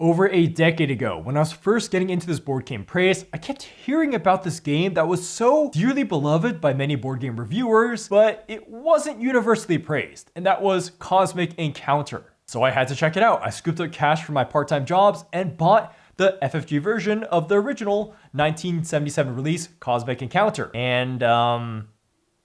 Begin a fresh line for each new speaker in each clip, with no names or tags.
Over a decade ago, when I was first getting into this board game craze, I kept hearing about this game that was so dearly beloved by many board game reviewers, but it wasn't universally praised, and that was Cosmic Encounter. So I had to check it out. I scooped up cash from my part-time jobs and bought the FFG version of the original 1977 release Cosmic Encounter. And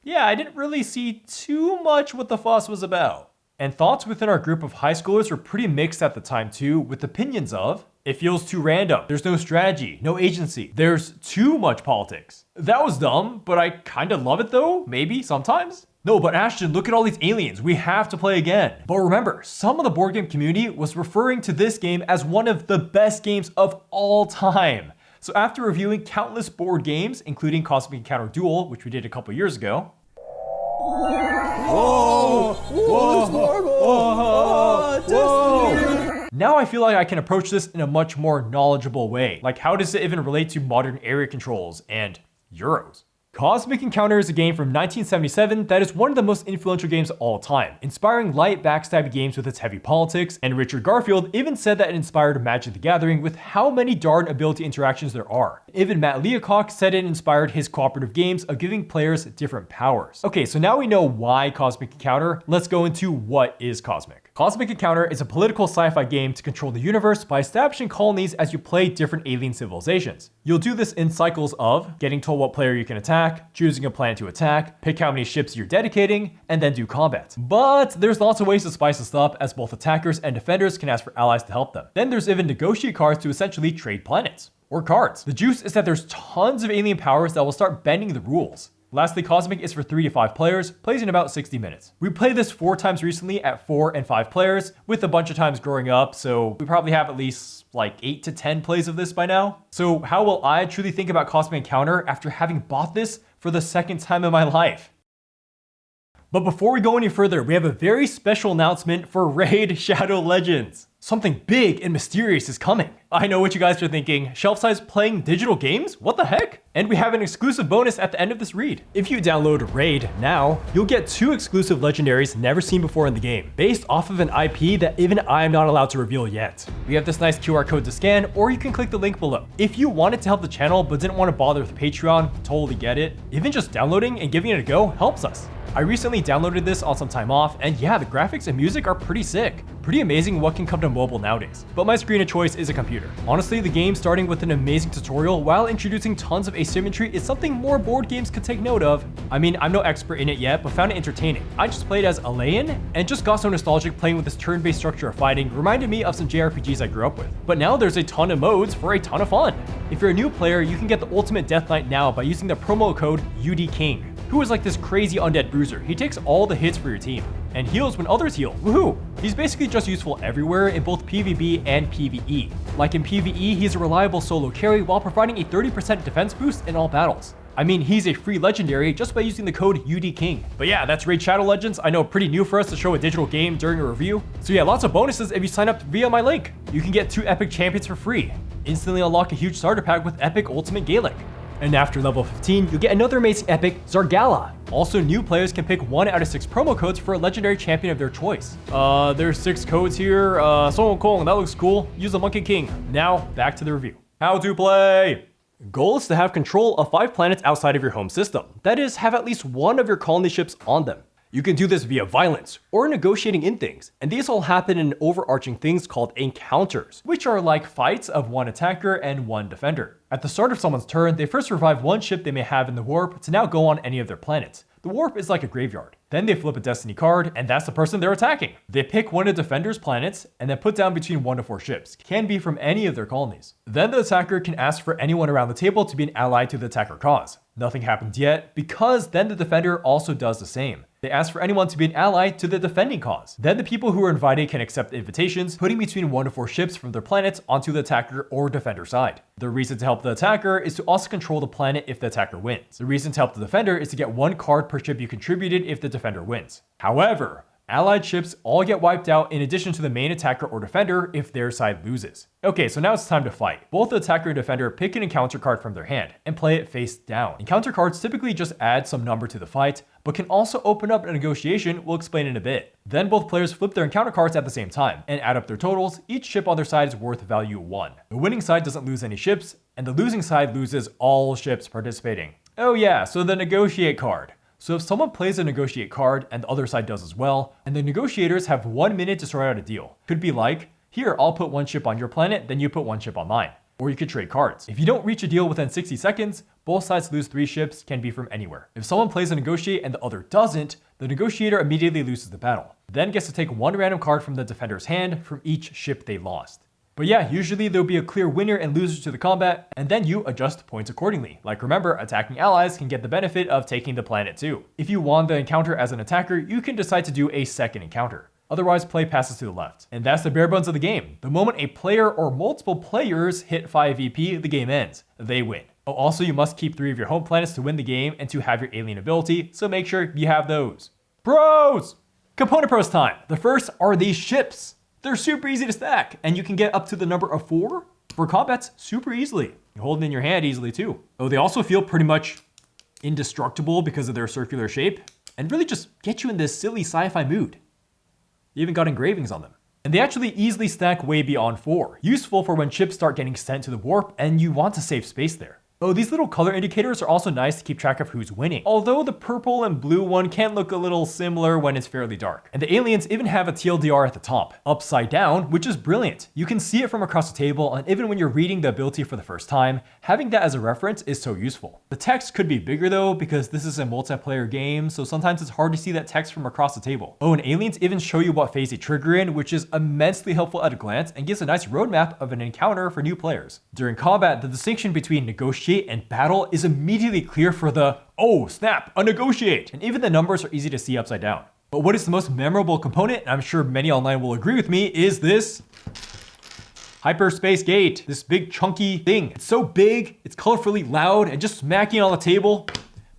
yeah, I didn't really see too much what the fuss was about. And thoughts within our group of high schoolers were pretty mixed at the time too, with opinions of, it feels too random, there's no strategy, no agency, there's too much politics. That was dumb, but I kinda love it though, maybe, sometimes. No, but Ashton, look at all these aliens, we have to play again. But remember, some of the board game community was referring to this game as one of the best games of all time. So after reviewing countless board games, including Cosmic Encounter Duel, which we did a couple years ago, now I feel like I can approach this in a much more knowledgeable way. Like, how does it even relate to modern area controls and Euros? Cosmic Encounter is a game from 1977 that is one of the most influential games of all time, inspiring light backstabby games with its heavy politics, and Richard Garfield even said that it inspired Magic the Gathering with how many darn ability interactions there are. Even Matt Leacock said it inspired his cooperative games of giving players different powers. Okay, so now we know why Cosmic Encounter, let's go into what is Cosmic. Cosmic Encounter is a political sci-fi game to control the universe by establishing colonies as you play different alien civilizations. You'll do this in cycles of getting told what player you can attack, choosing a planet to attack, pick how many ships you're dedicating, and then do combat. But there's lots of ways to spice this up, as both attackers and defenders can ask for allies to help them. Then there's even negotiate cards to essentially trade planets. Or cards. The juice is that there's tons of alien powers that will start bending the rules. Lastly, Cosmic is for 3 to 5 players, plays in about 60 minutes. We played this 4 times recently at 4 and 5 players, with a bunch of times growing up, so we probably have at least like 8 to 10 plays of this by now. So how will I truly think about Cosmic Encounter after having bought this for the second time in my life? But before we go any further, we have a very special announcement for Raid Shadow Legends. Something big and mysterious is coming. I know what you guys are thinking, shelf size playing digital games? What the heck? And we have an exclusive bonus at the end of this read. If you download Raid now, you'll get 2 exclusive legendaries never seen before in the game, based off of an IP that even I am not allowed to reveal yet. We have this nice QR code to scan, or you can click the link below. If you wanted to help the channel but didn't want to bother with Patreon, totally get it. Even just downloading and giving it a go helps us. I recently downloaded this on some time off, and yeah, the graphics and music are pretty sick. Pretty amazing what can come to mobile nowadays. But my screen of choice is a computer. Honestly, the game starting with an amazing tutorial while introducing tons of asymmetry is something more board games could take note of. I mean, I'm no expert in it yet, but found it entertaining. I just played as Alain, and just got so nostalgic playing with this turn-based structure of fighting, reminded me of some JRPGs I grew up with. But now there's a ton of modes for a ton of fun. If you're a new player, you can get the Ultimate Death Knight now by using the promo code UDKING. Who is like this crazy undead bruiser. He takes all the hits for your team and heals when others heal. Woohoo! He's basically just useful everywhere in both PvP and PvE. Like in PvE, he's a reliable solo carry while providing a 30% defense boost in all battles. I mean, he's a free legendary just by using the code UDKING. But yeah, that's Raid Shadow Legends. I know, pretty new for us to show a digital game during a review. So yeah, lots of bonuses if you sign up via my link. You can get 2 epic champions for free. Instantly unlock a huge starter pack with epic ultimate Galek. And after level 15, you'll get another amazing epic, Zargala. Also, new players can pick 1 out of 6 promo codes for a legendary champion of their choice. There's 6 codes here. Son Kong, that looks cool. Use the MONKEYKING. Now, back to the review. How to play. Goal is to have control of 5 planets outside of your home system. That is, have at least 1 of your colony ships on them. You can do this via violence or negotiating in things, and these all happen in overarching things called encounters, which are like fights of 1 attacker and 1 defender. At the start of someone's turn, they first revive 1 ship they may have in the warp to now go on any of their planets. The warp is like a graveyard. Then they flip a destiny card, and that's the person they're attacking. They pick 1 of the defender's planets, and then put down between 1 to 4 ships. Can be from any of their colonies. Then the attacker can ask for anyone around the table to be an ally to the attacker cause. Nothing happened yet, because then the defender also does the same. They ask for anyone to be an ally to the defending cause. Then the people who are invited can accept invitations, putting between 1 to 4 ships from their planets onto the attacker or defender side. The reason to help the attacker is to also control the planet if the attacker wins. The reason to help the defender is to get 1 card per ship you contributed if the defender wins. However, Allied ships all get wiped out in addition to the main attacker or defender if their side loses. Okay, so now it's time to fight. Both the attacker and defender pick an encounter card from their hand and play it face down. Encounter cards typically just add some number to the fight, but can also open up a negotiation. We'll explain in a bit. Then both players flip their encounter cards at the same time and add up their totals. Each ship on their side is worth value 1. The winning side doesn't lose any ships, and the losing side loses all ships participating. Oh yeah, so the negotiate card. So if someone plays a negotiate card and the other side does as well, and the negotiators have 1 minute to sort out a deal. Could be like, here, I'll put 1 ship on your planet, then you put 1 ship on mine. Or you could trade cards. If you don't reach a deal within 60 seconds, both sides lose 3 ships, can be from anywhere. If someone plays a negotiate and the other doesn't, the negotiator immediately loses the battle, then gets to take 1 random card from the defender's hand from each ship they lost. But yeah, usually there'll be a clear winner and loser to the combat, and then you adjust points accordingly. Like remember, attacking allies can get the benefit of taking the planet too. If you won the encounter as an attacker, you can decide to do a second encounter. Otherwise, play passes to the left. And that's the bare bones of the game. The moment a player or multiple players hit 5 VP, the game ends. They win. Oh, also, you must keep 3 of your home planets to win the game and to have your alien ability, so make sure you have those. Pros! Component pros time. The first are these ships. They're super easy to stack, and you can get up to the number of 4 for combats super easily. You hold it in your hand easily too. Oh, they also feel pretty much indestructible because of their circular shape, and really just get you in this silly sci-fi mood. You even got engravings on them. And they actually easily stack way beyond 4, useful for when ships start getting sent to the warp and you want to save space there. Oh, these little color indicators are also nice to keep track of who's winning, although the purple and blue one can look a little similar when it's fairly dark. And the aliens even have a TLDR at the top, upside down, which is brilliant. You can see it from across the table, and even when you're reading the ability for the first time, having that as a reference is so useful. The text could be bigger though, because this is a multiplayer game, so sometimes it's hard to see that text from across the table. Oh, and aliens even show you what phase they trigger in, which is immensely helpful at a glance and gives a nice roadmap of an encounter for new players. During combat, the distinction between negotiate and battle is immediately clear for the, oh snap, a negotiate, and even the numbers are easy to see upside down. But what is the most memorable component, and I'm sure many online will agree with me, is this hyperspace gate, this big chunky thing. It's so big, it's colorfully loud, and just smacking it on the table,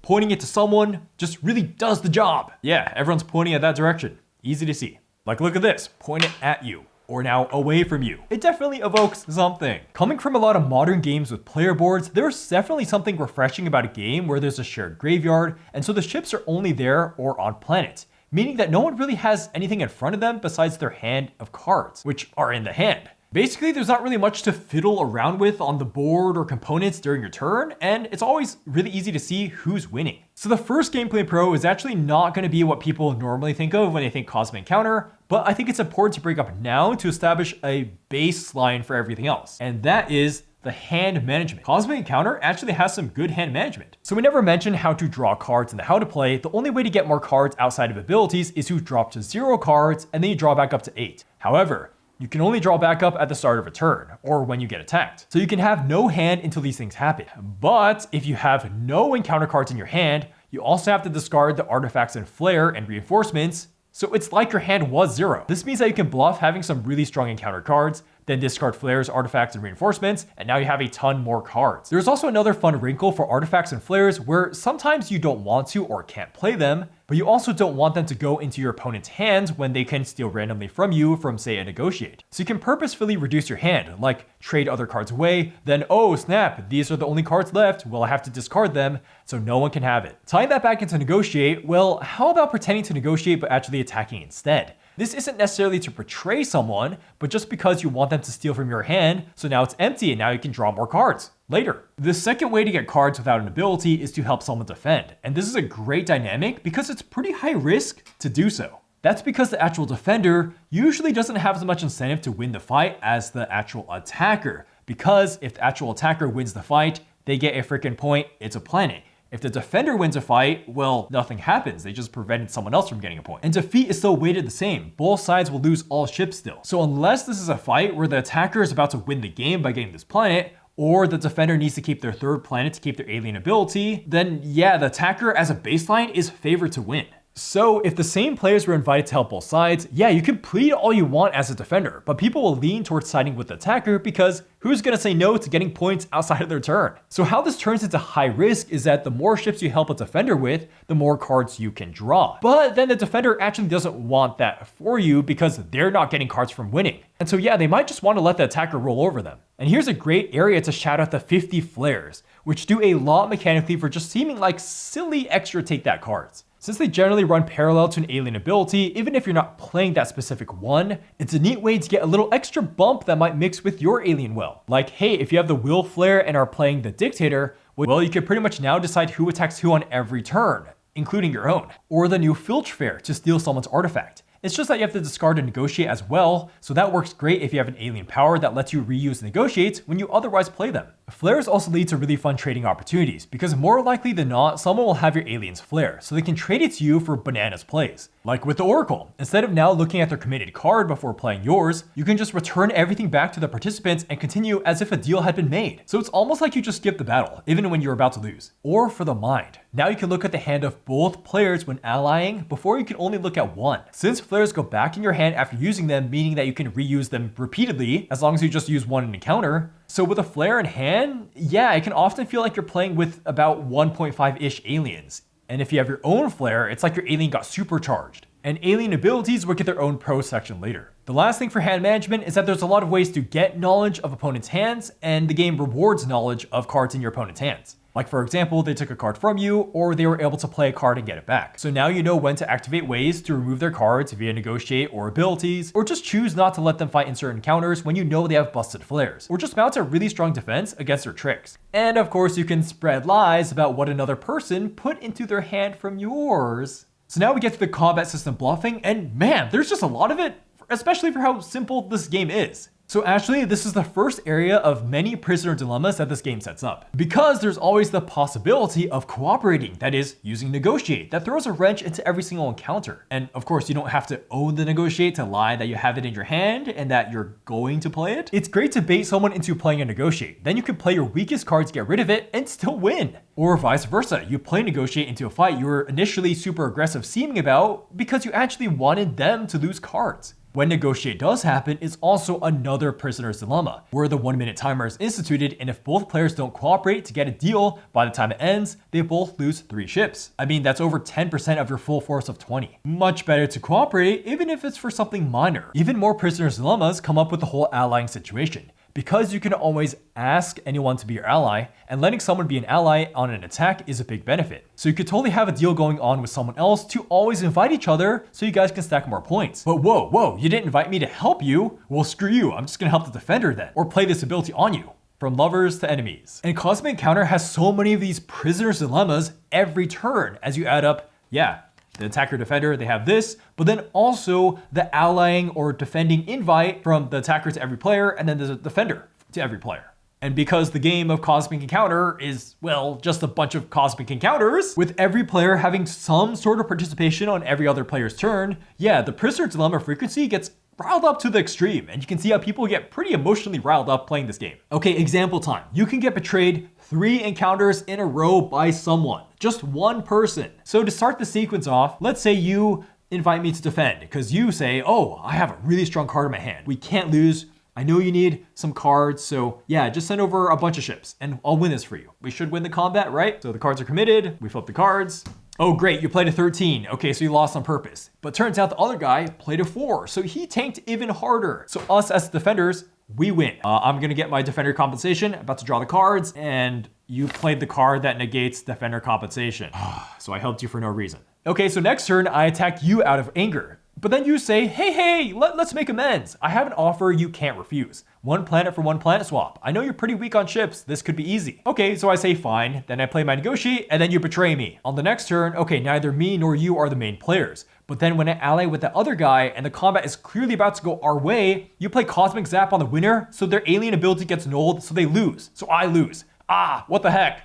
pointing it to someone, just really does the job. Yeah, everyone's pointing at that direction. Easy to see. Like look at this, point it at you. Or now away from you. It definitely evokes something. Coming from a lot of modern games with player boards, there's definitely something refreshing about a game where there's a shared graveyard, and so the ships are only there or on planet, meaning that no one really has anything in front of them besides their hand of cards, which are in the hand. Basically, there's not really much to fiddle around with on the board or components during your turn, and it's always really easy to see who's winning. So the first gameplay pro is actually not going to be what people normally think of when they think Cosmic Encounter, but I think it's important to bring up now to establish a baseline for everything else, and that is the hand management. Cosmic Encounter actually has some good hand management. So we never mentioned how to draw cards and how to play. The only way to get more cards outside of abilities is to drop to 0 cards and then you draw back up to 8. However, you can only draw back up at the start of a turn, or when you get attacked. So you can have no hand until these things happen. But if you have no encounter cards in your hand, you also have to discard the artifacts and flare and reinforcements, so it's like your hand was 0. This means that you can bluff having some really strong encounter cards, then discard flares, artifacts, and reinforcements, and now you have a ton more cards. There's also another fun wrinkle for artifacts and flares where sometimes you don't want to or can't play them, but you also don't want them to go into your opponent's hands when they can steal randomly from you from, say, a negotiate. So you can purposefully reduce your hand, like trade other cards away, then oh snap, these are the only cards left, well I have to discard them, so no one can have it. Tying that back into negotiate, well, how about pretending to negotiate but actually attacking instead? This isn't necessarily to portray someone, but just because you want them to steal from your hand, so now it's empty and now you can draw more cards later. The second way to get cards without an ability is to help someone defend, and this is a great dynamic because it's pretty high risk to do so. That's because the actual defender usually doesn't have as much incentive to win the fight as the actual attacker, because if the actual attacker wins the fight, they get a freaking point, it's a planet. If the defender wins a fight, well, nothing happens. They just prevented someone else from getting a point. And defeat is still weighted the same. Both sides will lose all ships still. So unless this is a fight where the attacker is about to win the game by getting this planet, or the defender needs to keep their third planet to keep their alien ability, then yeah, the attacker as a baseline is favored to win. So if the same players were invited to help both sides, yeah, you can plead all you want as a defender, but people will lean towards siding with the attacker because who's gonna say no to getting points outside of their turn? So how this turns into high risk is that the more ships you help a defender with, the more cards you can draw. But then the defender actually doesn't want that for you because they're not getting cards from winning. And so yeah, they might just want to let the attacker roll over them. And here's a great area to shout out the 50 flares, which do a lot mechanically for just seeming like silly extra take that cards. Since they generally run parallel to an alien ability, even if you're not playing that specific one, it's a neat way to get a little extra bump that might mix with your alien will. Like, hey, if you have the will flare and are playing the dictator, well, you can pretty much now decide who attacks who on every turn, including your own. Or the new filch flare to steal someone's artifact. It's just that you have to discard and negotiate as well, so that works great if you have an alien power that lets you reuse negotiates when you otherwise play them. Flares also lead to really fun trading opportunities, because more likely than not, someone will have your alien's flare, so they can trade it to you for bananas plays. Like with the Oracle, instead of now looking at their committed card before playing yours, you can just return everything back to the participants and continue as if a deal had been made. So it's almost like you just skipped the battle, even when you're about to lose. Or for the mind. Now you can look at the hand of both players when allying before you can only look at one. Since flares go back in your hand after using them, meaning that you can reuse them repeatedly, as long as you just use one in an encounter. So with a flare in hand, yeah, it can often feel like you're playing with about 1.5-ish aliens. And if you have your own flare, it's like your alien got supercharged. And alien abilities will get their own pro section later. The last thing for hand management is that there's a lot of ways to get knowledge of opponents' hands, and the game rewards knowledge of cards in your opponent's hands. Like for example, they took a card from you, or they were able to play a card and get it back. So now you know when to activate ways to remove their cards via negotiate or abilities, or just choose not to let them fight in certain counters when you know they have busted flares, or just mount a really strong defense against their tricks. And of course, you can spread lies about what another person put into their hand from yours. So now we get to the combat system bluffing, and man, there's just a lot of it, especially for how simple this game is. So actually, this is the first area of many prisoner dilemmas that this game sets up. Because there's always the possibility of cooperating, that is, using negotiate, that throws a wrench into every single encounter. And of course, you don't have to own the negotiate to lie that you have it in your hand and that you're going to play it. It's great to bait someone into playing a negotiate. Then you can play your weakest cards, get rid of it, and still win. Or vice versa, you play negotiate into a fight you were initially super aggressive seeming about because you actually wanted them to lose cards. When negotiate does happen, it's also another prisoner's dilemma, where the 1 minute timer is instituted, and if both players don't cooperate to get a deal, by the time it ends, they both lose 3 ships. I mean, that's over 10% of your full force of 20. Much better to cooperate, even if it's for something minor. Even more prisoner's dilemmas come up with the whole allying situation. Because you can always ask anyone to be your ally, and letting someone be an ally on an attack is a big benefit. So you could totally have a deal going on with someone else to always invite each other so you guys can stack more points. But whoa, you didn't invite me to help you? Well, screw you, I'm just gonna help the defender then, or play this ability on you. From lovers to enemies. And Cosmic Encounter has so many of these prisoner's dilemmas every turn as you add up, yeah, the attacker defender, they have this, but then also the allying or defending invite from the attacker to every player, and then the defender to every player. And because the game of Cosmic Encounter is, well, just a bunch of Cosmic Encounters, with every player having some sort of participation on every other player's turn, yeah, the prisoner dilemma frequency gets riled up to the extreme, and you can see how people get pretty emotionally riled up playing this game. Okay, example time. You can get betrayed 3 encounters in a row by someone, just one person. So to start the sequence off, let's say you invite me to defend because you say, oh, I have a really strong card in my hand. We can't lose. I know you need some cards, so yeah, just send over a bunch of ships and I'll win this for you. We should win the combat, right? So the cards are committed, we flip the cards. Oh great, you played a 13. Okay, so you lost on purpose. But turns out the other guy played a 4, so he tanked even harder. So us as defenders, we win. I'm gonna get my defender compensation, about to draw the cards, and you played the card that negates defender compensation. So I helped you for no reason. Okay, so next turn, I attack you out of anger. But then you say, hey, let's make amends. I have an offer you can't refuse. 1 planet for 1 planet swap. I know you're pretty weak on ships. This could be easy. Okay, so I say fine. Then I play my negotiate, and then you betray me. On the next turn, okay, neither me nor you are the main players. But then when I ally with the other guy and the combat is clearly about to go our way, you play Cosmic Zap on the winner, so their alien ability gets nulled, so they lose. So I lose. What the heck?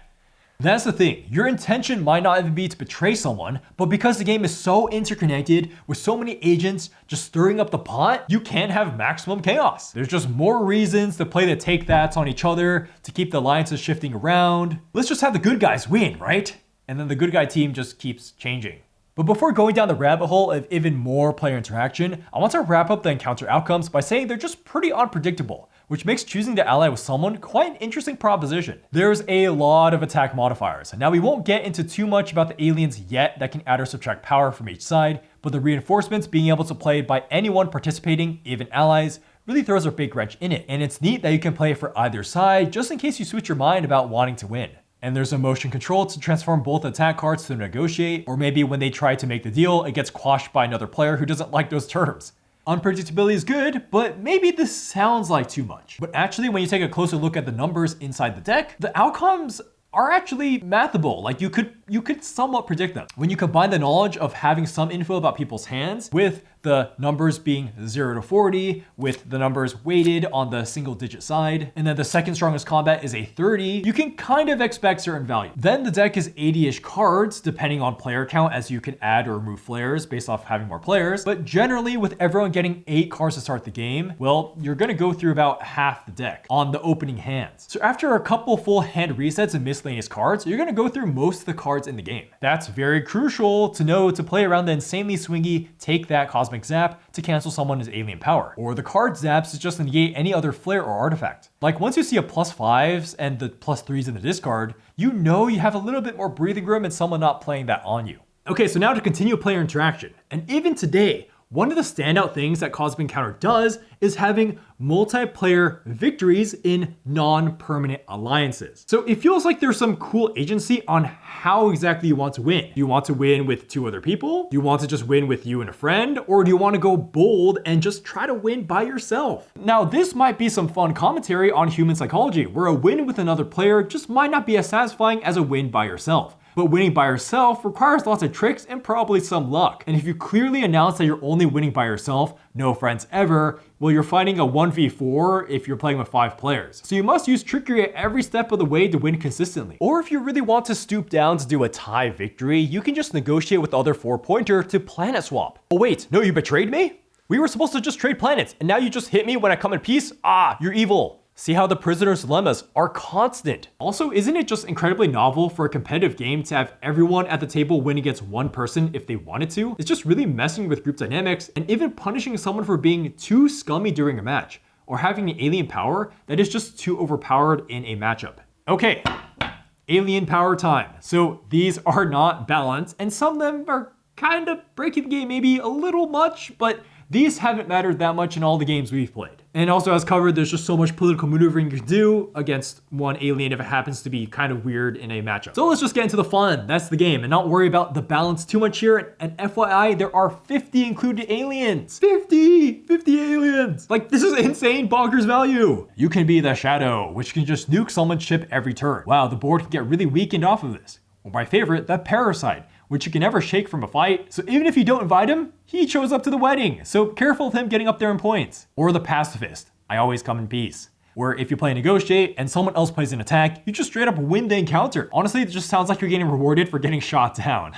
That's the thing, your intention might not even be to betray someone, but because the game is so interconnected with so many agents just stirring up the pot, you can have maximum chaos. There's just more reasons to play the take that's on each other, to keep the alliances shifting around. Let's just have the good guys win, right? And then the good guy team just keeps changing. But before going down the rabbit hole of even more player interaction, I want to wrap up the encounter outcomes by saying they're just pretty unpredictable, which makes choosing to ally with someone quite an interesting proposition. There's a lot of attack modifiers. Now we won't get into too much about the aliens yet that can add or subtract power from each side, but the reinforcements being able to play by anyone participating, even allies, really throws a big wrench in it. And it's neat that you can play for either side just in case you switch your mind about wanting to win. And there's a motion control to transform both attack cards to negotiate, or maybe when they try to make the deal, it gets quashed by another player who doesn't like those terms. Unpredictability is good, but maybe this sounds like too much. But actually, when you take a closer look at the numbers inside the deck, the outcomes are actually mathable. Like you could somewhat predict them. When you combine the knowledge of having some info about people's hands with the numbers being 0 to 40, with the numbers weighted on the single digit side, and then the second strongest combat is a 30, you can kind of expect certain value. Then the deck is 80-ish cards, depending on player count, as you can add or remove flares based off having more players. But generally, with everyone getting 8 cards to start the game, well, you're gonna go through about half the deck on the opening hands. So after a couple full hand resets and miscellaneous cards, you're gonna go through most of the cards in the game. That's very crucial to know to play around the insanely swingy take that cosmic zap to cancel someone's alien power, or the card zaps to just negate any other flare or artifact. Like once you see a +5s and the +3s in the discard, you know you have a little bit more breathing room and someone not playing that on you. Okay, so now to continue player interaction. And even today, one of the standout things that Cosmic Encounter does is having multiplayer victories in non-permanent alliances. So it feels like there's some cool agency on how exactly you want to win. Do you want to win with 2 other people? Do you want to just win with you and a friend? Or do you want to go bold and just try to win by yourself? Now, this might be some fun commentary on human psychology, where a win with another player just might not be as satisfying as a win by yourself. But winning by yourself requires lots of tricks and probably some luck. And if you clearly announce that you're only winning by yourself, no friends ever, well, you're fighting a 1v4 if you're playing with 5 players. So you must use trickery at every step of the way to win consistently. Or if you really want to stoop down to do a tie victory, you can just negotiate with the other 4-pointer to planet swap. Oh wait, no, you betrayed me? We were supposed to just trade planets, and now you just hit me when I come in peace? Ah, you're evil. See how the prisoner's dilemmas are constant. Also, isn't it just incredibly novel for a competitive game to have everyone at the table win against one person if they wanted to? It's just really messing with group dynamics and even punishing someone for being too scummy during a match, or having an alien power that is just too overpowered in a matchup. Okay, alien power time. So these are not balanced, and some of them are kind of breaking the game maybe a little much, but these haven't mattered that much in all the games we've played. And also, as covered, there's just so much political maneuvering you can do against one alien if it happens to be kind of weird in a matchup. So let's just get into the fun. That's the game, and not worry about the balance too much here. And FYI, there are 50 included aliens. 50 aliens. Like, this is insane bonkers value. You can be the Shadow, which can just nuke someone's ship every turn. Wow, the board can get really weakened off of this. Or my favorite, the Parasite, which you can never shake from a fight. So even if you don't invite him, he shows up to the wedding. So careful of him getting up there in points. Or the Pacifist, I always come in peace, where if you play negotiate and someone else plays an attack, you just straight up win the encounter. Honestly, it just sounds like you're getting rewarded for getting shot down.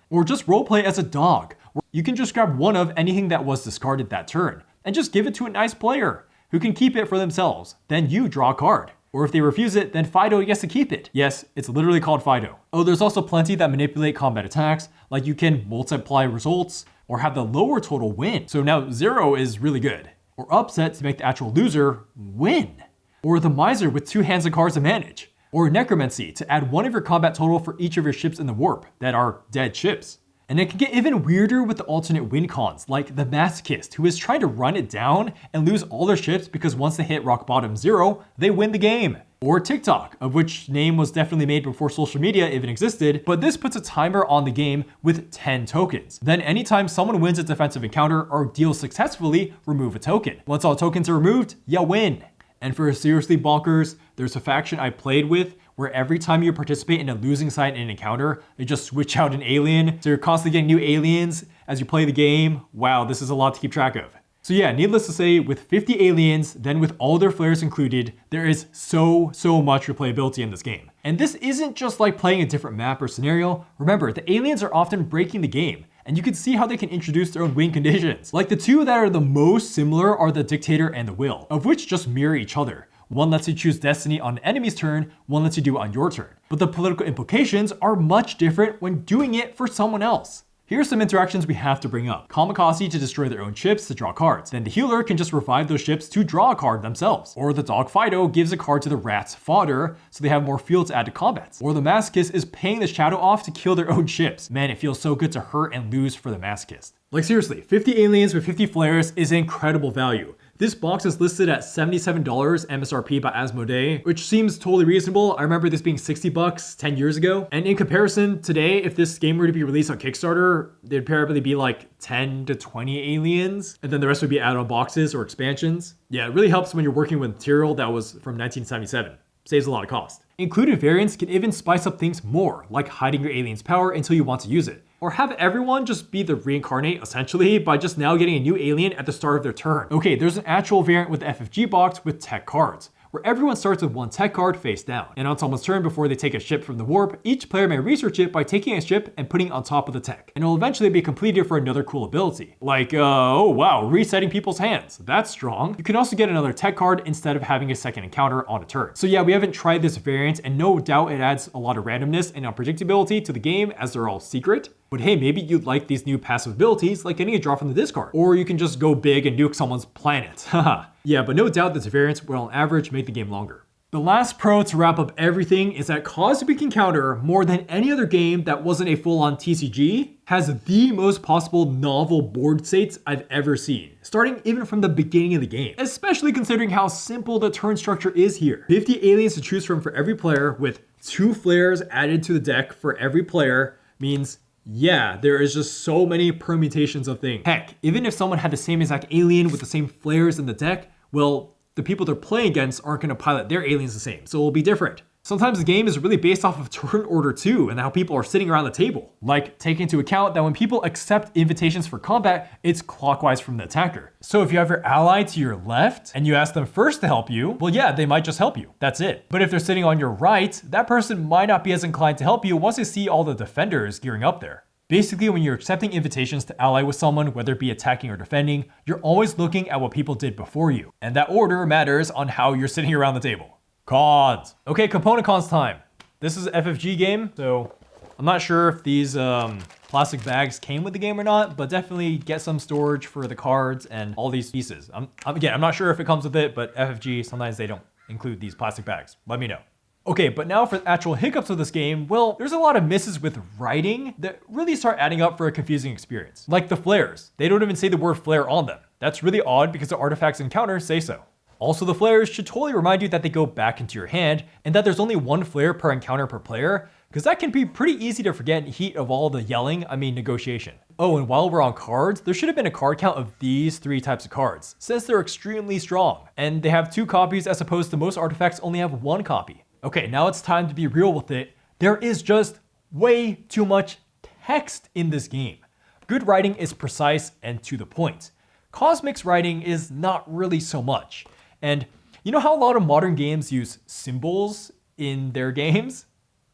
Or just roleplay as a dog, where you can just grab one of anything that was discarded that turn and just give it to a nice player who can keep it for themselves. Then you draw a card. Or if they refuse it, then Fido gets to keep it. Yes, it's literally called Fido. Oh, there's also plenty that manipulate combat attacks, like you can multiply results or have the lower total win. So now 0 is really good. Or upset to make the actual loser win. Or the Miser with 2 hands of cards to manage. Or Necromancy to add 1 of your combat total for each of your ships in the warp that are dead ships. And it can get even weirder with the alternate win cons, like the Masochist, who is trying to run it down and lose all their ships because once they hit rock bottom 0, they win the game. Or TikTok, of which name was definitely made before social media even existed, but this puts a timer on the game with 10 tokens. Then anytime someone wins a defensive encounter or deals successfully, remove a token. Once all tokens are removed, you win. And for seriously bonkers, there's a faction I played with where every time you participate in a losing side in an encounter, they just switch out an alien. So you're constantly getting new aliens as you play the game. Wow, this is a lot to keep track of. So yeah, needless to say, with 50 aliens, then with all their flares included, there is so much replayability in this game. And this isn't just like playing a different map or scenario. Remember, the aliens are often breaking the game, and you can see how they can introduce their own win conditions. Like the 2 that are the most similar are the Dictator and the Will, of which just mirror each other. One lets you choose destiny on the enemy's turn, one lets you do it on your turn. But the political implications are much different when doing it for someone else. Here's some interactions we have to bring up. Kamikaze to destroy their own ships to draw cards. Then the healer can just revive those ships to draw a card themselves. Or the dog Fido gives a card to the rat's fodder so they have more fuel to add to combats. Or the masochist is paying the shadow off to kill their own ships. Man, it feels so good to hurt and lose for the masochist. Like seriously, 50 aliens with 50 flares is incredible value. This box is listed at $77 MSRP by Asmodee, which seems totally reasonable. I remember this being 60 bucks 10 years ago. And in comparison, today, if this game were to be released on Kickstarter, there'd probably be like 10 to 20 aliens, and then the rest would be add-on boxes or expansions. Yeah, it really helps when you're working with material that was from 1977. Saves a lot of cost. Included variants can even spice up things more, like hiding your alien's power until you want to use it. Or have everyone just be the reincarnate, essentially, by just now getting a new alien at the start of their turn. Okay, there's an actual variant with the FFG box with tech cards, where everyone starts with one tech card face down. And on someone's turn before they take a ship from the warp, each player may research it by taking a ship and putting it on top of the tech. And it'll eventually be completed for another cool ability. Like, oh wow, resetting people's hands. That's strong. You can also get another tech card instead of having a second encounter on a turn. So yeah, we haven't tried this variant, and no doubt it adds a lot of randomness and unpredictability to the game as they're all secret. But hey, maybe you'd like these new passive abilities like getting a draw from the discard. Or you can just go big and nuke someone's planet. Haha. Yeah, but no doubt this variant will on average make the game longer. The last pro to wrap up everything is that Cosmic Encounter, more than any other game that wasn't a full-on TCG, has the most possible novel board states I've ever seen, starting even from the beginning of the game, especially considering how simple the turn structure is here. 50 aliens to choose from for every player, with 2 flares added to the deck for every player, means yeah, there is just so many permutations of things. Heck, even if someone had the same exact alien with the same flares in the deck, well, the people they're playing against aren't going to pilot their aliens the same, so it'll be different. Sometimes the game is really based off of turn order too, and how people are sitting around the table. Like, take into account that when people accept invitations for combat, it's clockwise from the attacker. So if you have your ally to your left, and you ask them first to help you, well yeah, they might just help you. That's it. But if they're sitting on your right, that person might not be as inclined to help you once they see all the defenders gearing up there. Basically, when you're accepting invitations to ally with someone, whether it be attacking or defending, you're always looking at what people did before you. And that order matters on how you're sitting around the table. Cons. Okay, component cons time. This is an FFG game, so I'm not sure if these plastic bags came with the game or not, but definitely get some storage for the cards and all these pieces. Again, I'm not sure if it comes with it, but FFG, sometimes they don't include these plastic bags. Let me know. Okay, but now for the actual hiccups of this game, well, there's a lot of misses with writing that really start adding up for a confusing experience. Like the flares. They don't even say the word flare on them. That's really odd because the artifacts and counters say so. Also, the flares should totally remind you that they go back into your hand and that there's only 1 flare per encounter per player, because that can be pretty easy to forget in heat of all the yelling, negotiation. Oh, and while we're on cards, there should have been a card count of these 3 types of cards, since they're extremely strong. And they have 2 copies as opposed to most artifacts only have 1 copy. Okay, now it's time to be real with it. There is just way too much text in this game. Good writing is precise and to the point. Cosmic's writing is not really so much. And you know how a lot of modern games use symbols in their games?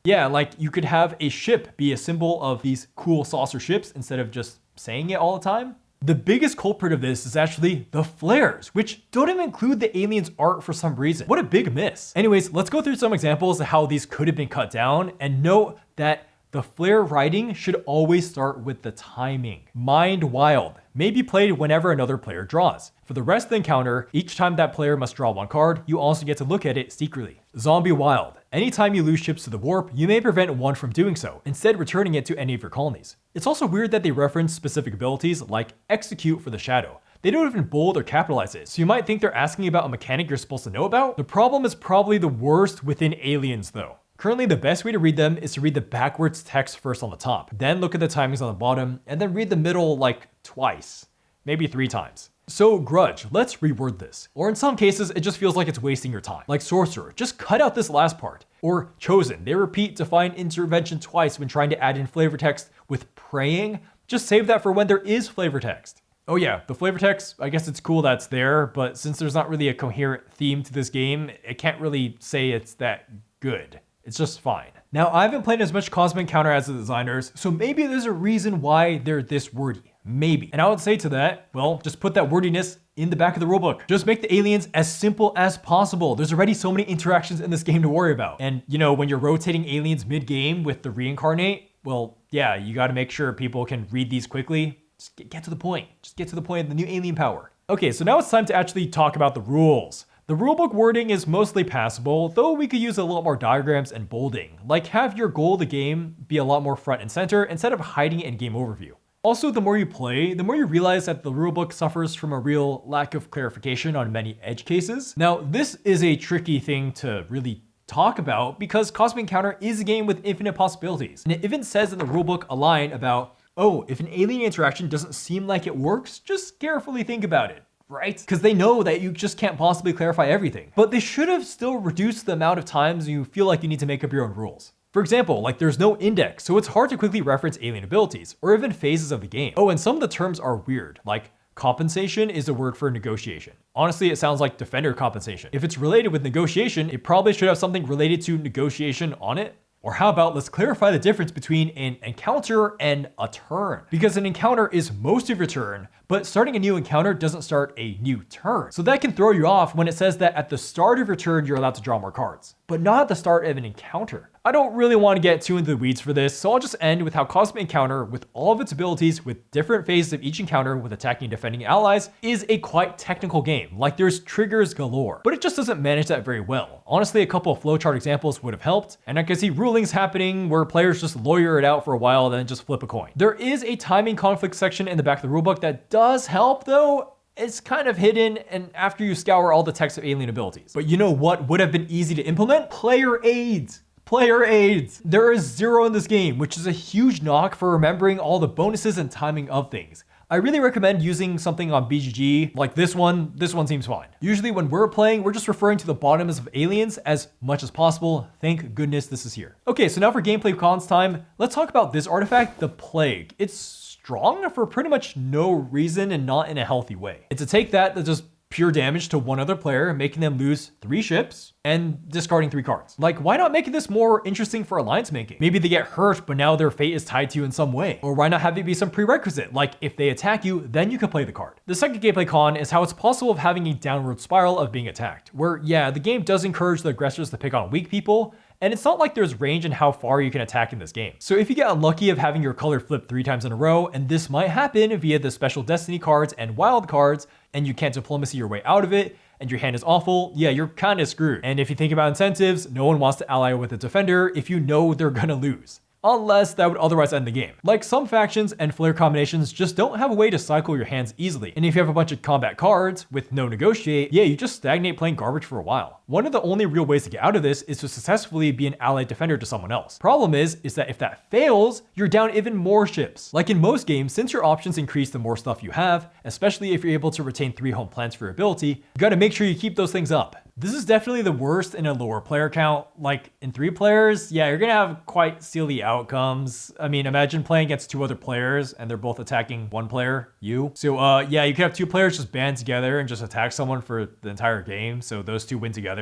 Yeah, like you could have a ship be a symbol of these cool saucer ships instead of just saying it all the time. The biggest culprit of this is actually the flares, which don't even include the alien's art for some reason. What a big miss. Anyways, let's go through some examples of how these could have been cut down, and note that the flare writing should always start with the timing. Mind Wild may be played whenever another player draws. For the rest of the encounter, each time that player must draw 1 card, you also get to look at it secretly. Zombie Wild. Anytime you lose ships to the warp, you may prevent 1 from doing so, instead returning it to any of your colonies. It's also weird that they reference specific abilities like Execute for the Shadow. They don't even bold or capitalize it, so you might think they're asking about a mechanic you're supposed to know about. The problem is probably the worst within aliens though. Currently, the best way to read them is to read the backwards text first on the top, then look at the timings on the bottom, and then read the middle like twice, maybe 3 times. So Grudge, let's reword this. Or in some cases, it just feels like it's wasting your time. Like Sorcerer, just cut out this last part. Or Chosen, they repeat Divine Intervention twice when trying to add in flavor text with praying. Just save that for when there is flavor text. Oh yeah, the flavor text, I guess it's cool that's there, but since there's not really a coherent theme to this game, it can't really say it's that good. It's just fine. Now, I haven't played as much Cosmic Encounter as the designers, so maybe there's a reason why they're this wordy. Maybe. And I would say to that, well, just put that wordiness in the back of the rulebook. Just make the aliens as simple as possible. There's already so many interactions in this game to worry about. And, you know, when you're rotating aliens mid-game with the reincarnate, well, yeah, you got to make sure people can read these quickly. Just get to the point. Just get to the point of the new alien power. Okay, so now it's time to actually talk about the rules. The rulebook wording is mostly passable, though we could use a lot more diagrams and bolding. Like have your goal of the game be a lot more front and center instead of hiding it in game overview. Also, the more you play, the more you realize that the rulebook suffers from a real lack of clarification on many edge cases. Now, this is a tricky thing to really talk about because Cosmic Encounter is a game with infinite possibilities. And it even says in the rulebook a line about, oh, if an alien interaction doesn't seem like it works, just carefully think about it. Right? Because they know that you just can't possibly clarify everything. But they should have still reduced the amount of times you feel like you need to make up your own rules. For example, like there's no index, so it's hard to quickly reference alien abilities, or even phases of the game. Oh, and some of the terms are weird, like compensation is a word for negotiation. Honestly, it sounds like defender compensation. If it's related with negotiation, it probably should have something related to negotiation on it. Or how about let's clarify the difference between an encounter and a turn. Because an encounter is most of your turn, but starting a new encounter doesn't start a new turn. So that can throw you off when it says that at the start of your turn, you're allowed to draw more cards, but not at the start of an encounter. I don't really want to get too into the weeds for this, so I'll just end with how Cosmic Encounter, with all of its abilities, with different phases of each encounter with attacking and defending allies, is a quite technical game. Like there's triggers galore, but it just doesn't manage that very well. Honestly, a couple of flowchart examples would have helped, and I can see rulings happening where players just lawyer it out for a while, then just flip a coin. There is a timing conflict section in the back of the rulebook that does help though. It's kind of hidden and after you scour all the text of alien abilities. But you know what would have been easy to implement? Player aids. Player aids. There is 0 in this game, which is a huge knock for remembering all the bonuses and timing of things. I really recommend using something on BGG like this one. This one seems fine. Usually when we're playing, we're just referring to the bottoms of aliens as much as possible. Thank goodness this is here. Okay, so now for gameplay cons time, let's talk about this artifact, the Plague. It's strong for pretty much no reason and not in a healthy way. It's a take that does pure damage to one other player, making them lose 3 ships and discarding 3 cards. Like, why not make this more interesting for alliance making? Maybe they get hurt, but now their fate is tied to you in some way. Or why not have it be some prerequisite? Like, if they attack you, then you can play the card. The second gameplay con is how it's possible of having a downward spiral of being attacked, where, yeah, the game does encourage the aggressors to pick on weak people, and it's not like there's range in how far you can attack in this game. So if you get unlucky of having your color flip 3 times in a row, and this might happen via the special destiny cards and wild cards, and you can't diplomacy your way out of it, and your hand is awful, yeah, you're kind of screwed. And if you think about incentives, no one wants to ally with a defender if you know they're gonna lose. Unless that would otherwise end the game. Like some factions and flare combinations just don't have a way to cycle your hands easily. And if you have a bunch of combat cards with no negotiate, yeah, you just stagnate playing garbage for a while. One of the only real ways to get out of this is to successfully be an allied defender to someone else. Problem is that if that fails, you're down even more ships. Like in most games, since your options increase the more stuff you have, especially if you're able to retain 3 home plants for your ability, you gotta make sure you keep those things up. This is definitely the worst in a lower player count. Like in 3 players, yeah, you're gonna have quite silly outcomes. I mean, imagine playing against 2 other players and they're both attacking 1 player, you. So yeah, you could have 2 players just band together and just attack someone for the entire game. So those 2 win together.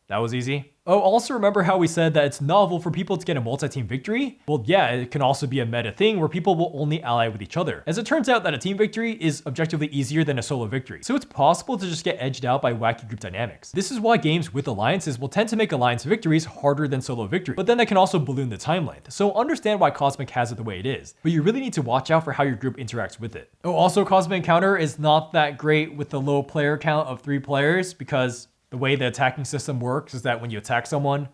That was easy. Oh, also remember how we said that it's novel for people to get a multi-team victory? Well, yeah, it can also be a meta thing where people will only ally with each other. As it turns out that a team victory is objectively easier than a solo victory. So it's possible to just get edged out by wacky group dynamics. This is why games with alliances will tend to make alliance victories harder than solo victory, but then that can also balloon the time length. So understand why Cosmic has it the way it is, but you really need to watch out for how your group interacts with it. Oh, also Cosmic Encounter is not that great with the low player count of 3 players because the way the attacking system works is that when you attack someone,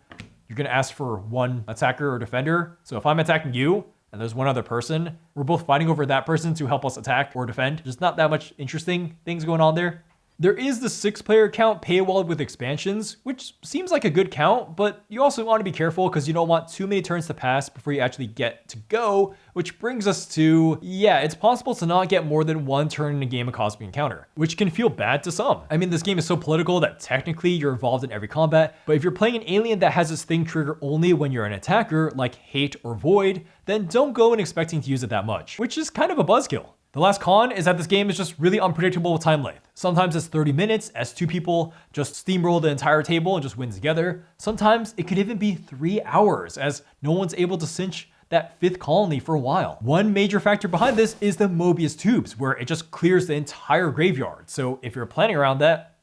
you're gonna ask for 1 attacker or defender. So if I'm attacking you and there's 1 other person, we're both fighting over that person to help us attack or defend. There's not that much interesting things going on there. There is the 6-player count paywalled with expansions, which seems like a good count, but you also want to be careful because you don't want too many turns to pass before you actually get to go, which brings us to, yeah, it's possible to not get more than 1 turn in a game of Cosmic Encounter, which can feel bad to some. I mean, this game is so political that technically you're involved in every combat, but if you're playing an alien that has this thing trigger only when you're an attacker, like Hate or Void, then don't go in expecting to use it that much, which is kind of a buzzkill. The last con is that this game is just really unpredictable with time length. Sometimes it's 30 minutes as 2 people just steamroll the entire table and just win together. Sometimes it could even be 3 hours as no one's able to cinch that 5th colony for a while. One major factor behind this is the Mobius tubes, where it just clears the entire graveyard. So if you're planning around that,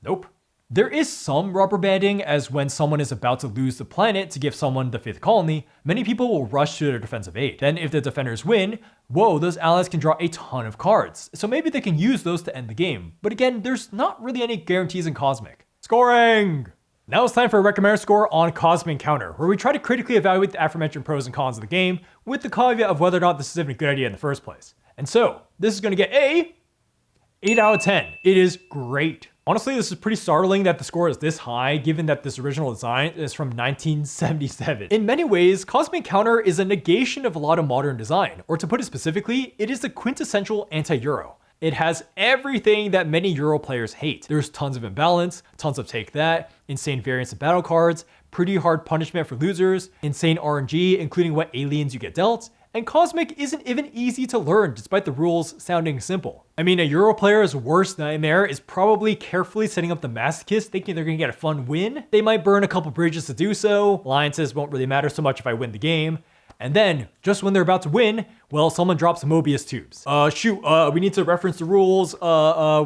nope. There is some rubber banding, as when someone is about to lose the planet to give someone the 5th colony, many people will rush to their defensive aid. Then if the defenders win, whoa, those allies can draw a ton of cards, so maybe they can use those to end the game. But again, there's not really any guarantees in Cosmic. Scoring! Now it's time for a recommender score on Cosmic Encounter, where we try to critically evaluate the aforementioned pros and cons of the game, with the caveat of whether or not this is even a good idea in the first place. And so, this is going to get a 8 out of 10. It is great. Honestly, this is pretty startling that the score is this high, given that this original design is from 1977. In many ways, Cosmic Encounter is a negation of a lot of modern design, or to put it specifically, it is the quintessential anti-Euro. It has everything that many Euro players hate. There's tons of imbalance, tons of take that, insane variance of battle cards, pretty hard punishment for losers, insane RNG, including what aliens you get dealt, and Cosmic isn't even easy to learn despite the rules sounding simple. I mean, a Euro player's worst nightmare is probably carefully setting up the Masochist thinking they're gonna get a fun win. They might burn a couple bridges to do so, alliances won't really matter so much if I win the game, and then, just when they're about to win, well, someone drops Mobius tubes. We need to reference the rules.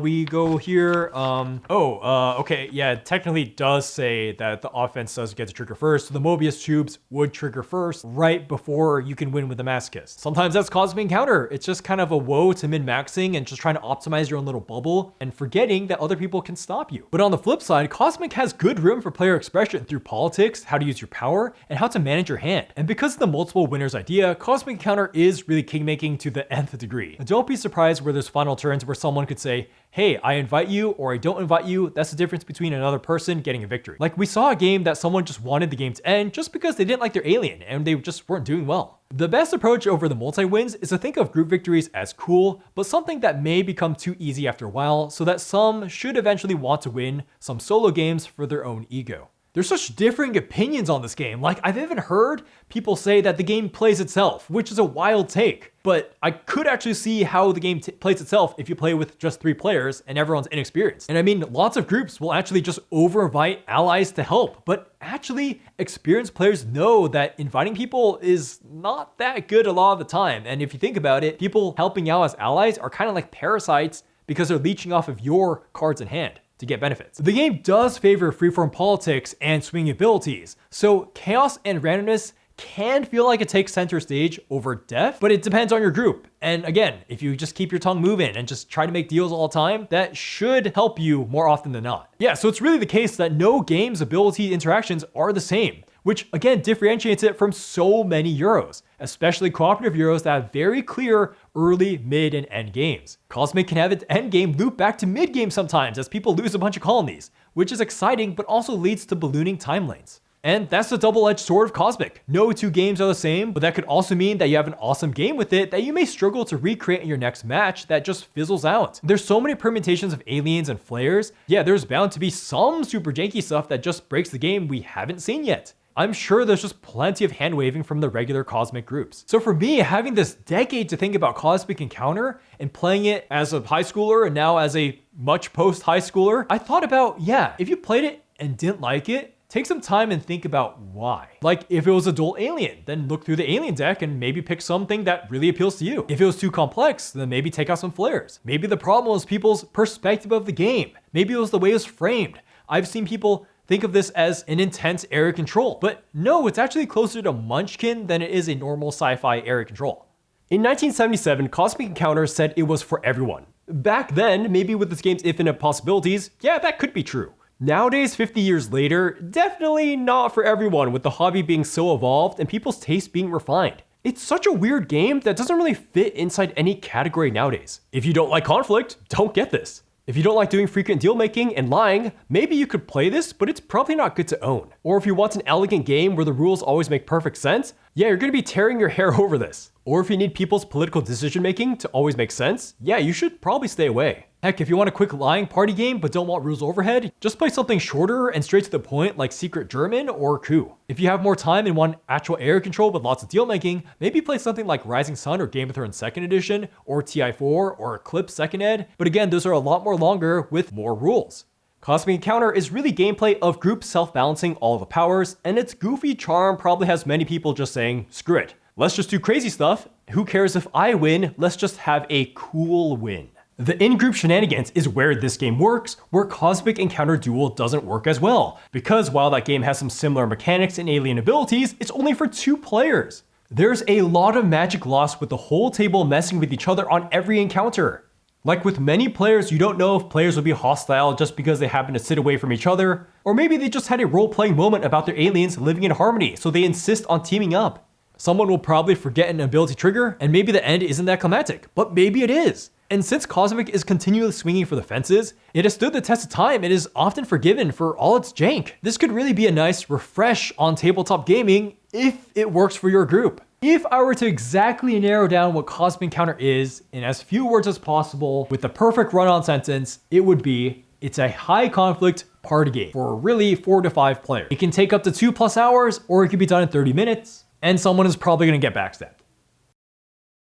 We go here. Okay, yeah, it technically does say that the offense does get to trigger first, so the Mobius tubes would trigger first, right before you can win with the Masochist. Sometimes that's Cosmic Encounter. It's just kind of a woe to min-maxing and just trying to optimize your own little bubble and forgetting that other people can stop you. But on the flip side, Cosmic has good room for player expression through politics, how to use your power, and how to manage your hand. And because of the multiple winners idea, Cosmic Encounter is really kingmaking to the nth degree. Don't be surprised where there's final turns where someone could say, hey, I invite you or I don't invite you. That's the difference between another person getting a victory. Like we saw a game that someone just wanted the game to end just because they didn't like their alien and they just weren't doing well. The best approach over the multi-wins is to think of group victories as cool, but something that may become too easy after a while, so that some should eventually want to win some solo games for their own ego. There's such differing opinions on this game. Like, I've even heard people say that the game plays itself, which is a wild take. But I could actually see how the game plays itself if you play with just 3 players and everyone's inexperienced. And I mean, lots of groups will actually just over-invite allies to help, but actually, experienced players know that inviting people is not that good a lot of the time. And if you think about it, people helping out as allies are kind of like parasites because they're leeching off of your cards in hand to get benefits. The game does favor freeform politics and swing abilities, so chaos and randomness can feel like it takes center stage over depth, but it depends on your group. And again, if you just keep your tongue moving and just try to make deals all the time, that should help you more often than not. Yeah, so it's really the case that no game's ability interactions are the same, which again differentiates it from so many Euros, especially cooperative Euros that have very clear early, mid, and end games. Cosmic can have its end game loop back to mid game sometimes as people lose a bunch of colonies, which is exciting but also leads to ballooning time lanes. And that's the double-edged sword of Cosmic. No 2 games are the same, but that could also mean that you have an awesome game with it that you may struggle to recreate in your next match that just fizzles out. There's so many permutations of aliens and flares. Yeah, there's bound to be some super janky stuff that just breaks the game we haven't seen yet. I'm sure there's just plenty of hand-waving from the regular Cosmic groups. So for me, having this decade to think about Cosmic Encounter and playing it as a high schooler and now as a much post-high schooler, I thought about, yeah, if you played it and didn't like it, take some time and think about why. Like, if it was a dual alien, then look through the alien deck and maybe pick something that really appeals to you. If it was too complex, then maybe take out some flares. Maybe the problem was people's perspective of the game. Maybe it was the way it was framed. I've seen people think of this as an intense area control, but no, it's actually closer to Munchkin than it is a normal sci-fi area control. In 1977, Cosmic Encounter said it was for everyone. Back then, maybe with this game's infinite possibilities, yeah, that could be true. Nowadays, 50 years later, definitely not for everyone, with the hobby being so evolved and people's tastes being refined. It's such a weird game that doesn't really fit inside any category nowadays. If you don't like conflict, don't get this. If you don't like doing frequent deal making and lying, maybe you could play this, but it's probably not good to own. Or if you want an elegant game where the rules always make perfect sense, yeah, you're gonna be tearing your hair over this. Or if you need people's political decision making to always make sense, yeah, you should probably stay away. Heck, if you want a quick lying party game but don't want rules overhead, just play something shorter and straight to the point like Secret German or Coup. If you have more time and want actual area control with lots of deal making, maybe play something like Rising Sun or Game of Thrones 2nd Edition or TI4 or Eclipse 2nd Ed, but again, those are a lot more longer with more rules. Cosmic Encounter is really gameplay of groups self-balancing all the powers, and its goofy charm probably has many people just saying, screw it, let's just do crazy stuff. Who cares if I win? Let's just have a cool win. The in-group shenanigans is where this game works, where Cosmic Encounter Duel doesn't work as well, because while that game has some similar mechanics and alien abilities, it's only for 2 players. There's a lot of magic lost with the whole table messing with each other on every encounter. Like with many players, you don't know if players will be hostile just because they happen to sit away from each other, or maybe they just had a role-playing moment about their aliens living in harmony, so they insist on teaming up. Someone will probably forget an ability trigger, and maybe the end isn't that climactic, but maybe it is. And since Cosmic is continually swinging for the fences, it has stood the test of time and is often forgiven for all its jank. This could really be a nice refresh on tabletop gaming if it works for your group. If I were to exactly narrow down what Cosmic Encounter is in as few words as possible with the perfect run-on sentence, it would be, it's a high conflict party game for really 4 to 5 players. It can take up to 2+ hours, or it can be done in 30 minutes, and someone is probably gonna get backstabbed.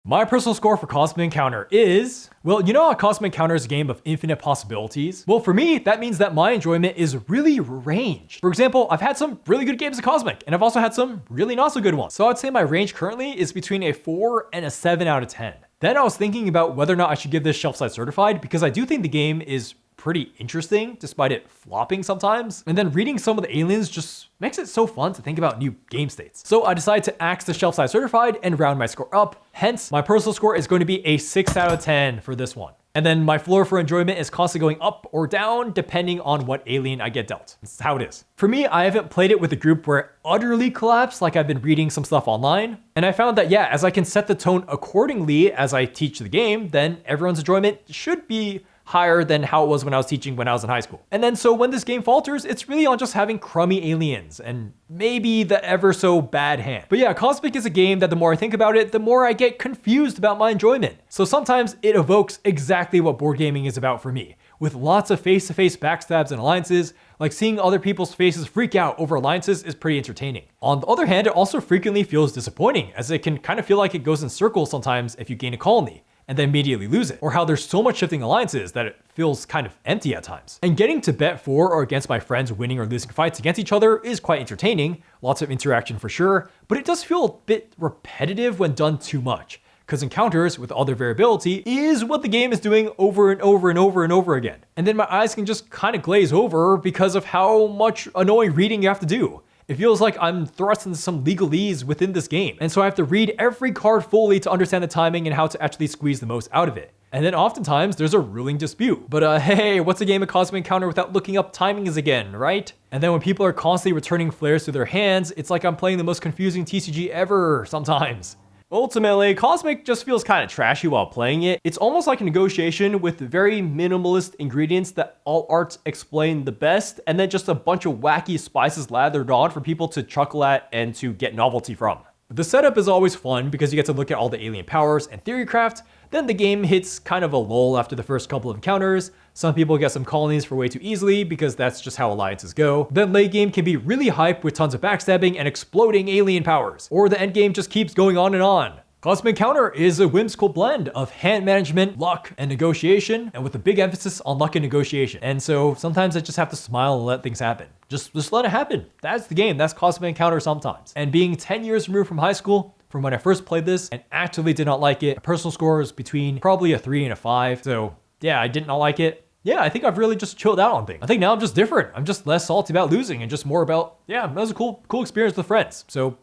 My personal score for Cosmic Encounter is, well, you know how Cosmic Encounter is a game of infinite possibilities? Well, for me, that means that my enjoyment is really ranged. For example, I've had some really good games of Cosmic, and I've also had some really not so good ones. So I'd say my range currently is between a 4 and a 7 out of 10. Then I was thinking about whether or not I should give this shelf side certified, because I do think the game is pretty interesting despite it flopping sometimes. And then reading some of the aliens just makes it so fun to think about new game states. So I decided to axe the shelf side certified and round my score up. Hence, my personal score is going to be a 6 out of 10 for this one. And then my floor for enjoyment is constantly going up or down depending on what alien I get dealt. That's how it is. For me, I haven't played it with a group where it utterly collapsed, like I've been reading some stuff online. And I found that, yeah, as I can set the tone accordingly as I teach the game, then everyone's enjoyment should be higher than how it was when I was teaching when I was in high school. And then so when this game falters, it's really on just having crummy aliens and maybe the ever so bad hand. But yeah, Cosmic is a game that the more I think about it, the more I get confused about my enjoyment. So sometimes it evokes exactly what board gaming is about for me, with lots of face-to-face backstabs and alliances. Like seeing other people's faces freak out over alliances is pretty entertaining. On the other hand, it also frequently feels disappointing, as it can kind of feel like it goes in circles sometimes if you gain a colony and then immediately lose it, or how there's so much shifting alliances that it feels kind of empty at times. And getting to bet for or against my friends winning or losing fights against each other is quite entertaining, lots of interaction for sure, but it does feel a bit repetitive when done too much, because encounters with other variability is what the game is doing over and over and over and over again. And then my eyes can just kind of glaze over because of how much annoying reading you have to do. It feels like I'm thrust into some legalese within this game, and so I have to read every card fully to understand the timing and how to actually squeeze the most out of it. And then oftentimes there's a ruling dispute. But hey, what's a game of Cosmic Encounter without looking up timings again, right? And then when people are constantly returning flares to their hands, it's like I'm playing the most confusing TCG ever sometimes. Ultimately, Cosmic just feels kind of trashy while playing it. It's almost like a negotiation with very minimalist ingredients that all arts explain the best, and then just a bunch of wacky spices lathered on for people to chuckle at and to get novelty from. The setup is always fun because you get to look at all the alien powers and theorycraft. Then the game hits kind of a lull after the first couple of encounters. Some people get some colonies for way too easily because that's just how alliances go. Then late game can be really hype with tons of backstabbing and exploding alien powers. Or the end game just keeps going on and on. Cosmic Encounter is a whimsical blend of hand management, luck, and negotiation, and with a big emphasis on luck and negotiation. And so sometimes I just have to smile and let things happen. Just let it happen. That's the game. That's Cosmic Encounter sometimes. And being 10 years removed from high school, from when I first played this and actively did not like it, my personal score is between probably a 3 and a 5. So yeah, I did not like it. Yeah, I think I've really just chilled out on things. I think now I'm just different. I'm just less salty about losing and just more about, yeah, that was a cool experience with friends. So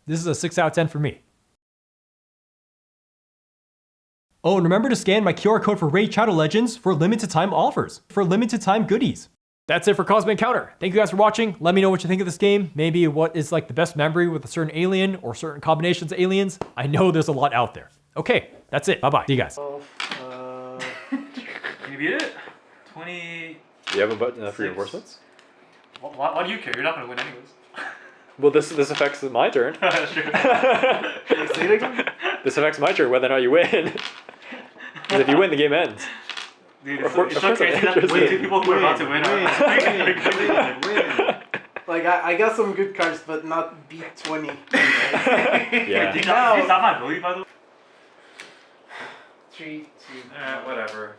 this is a 6 out of 10 for me. Oh, and remember to scan my QR code for Raid Shadow Legends for limited time offers, for limited time goodies. That's it for Cosmic Encounter. Thank you guys for watching. Let me know what you think of this game. Maybe what is like the best memory with a certain alien or certain combinations of aliens. I know there's a lot out there. Okay, that's it. Bye-bye. See you guys.
Can you beat it? 20...
Do you have a button for your reinforcements?
Why do you care? You're not going to win anyways.
Well, this affects my turn.
That's true.
Say it again?
This affects my turn, whether or not you win. Because if you win, the game ends.
Dude, it's so crazy that way two people who are about to win are
win. Like, I got some good cards, but not beat 20.
Yeah.
Did you stop my ability, by the way?
3, 2.
Whatever.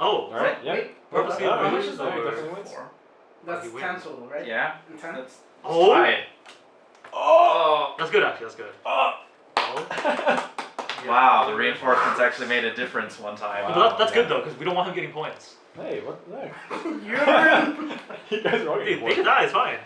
Oh,
alright, yeah.
Wait,
Purposely
how much
lose
is
or
that?
4?
That's 10 total, right?
Yeah.
10?
That's
Oh!
Oh! That's good, actually. That's good.
Oh!
Oh.
Wow, the reinforcements actually made a difference one time.
But that's good though, because we don't want him getting points.
Hey, what? No.
You're
You guys are all getting
Dude, they can die, it's fine.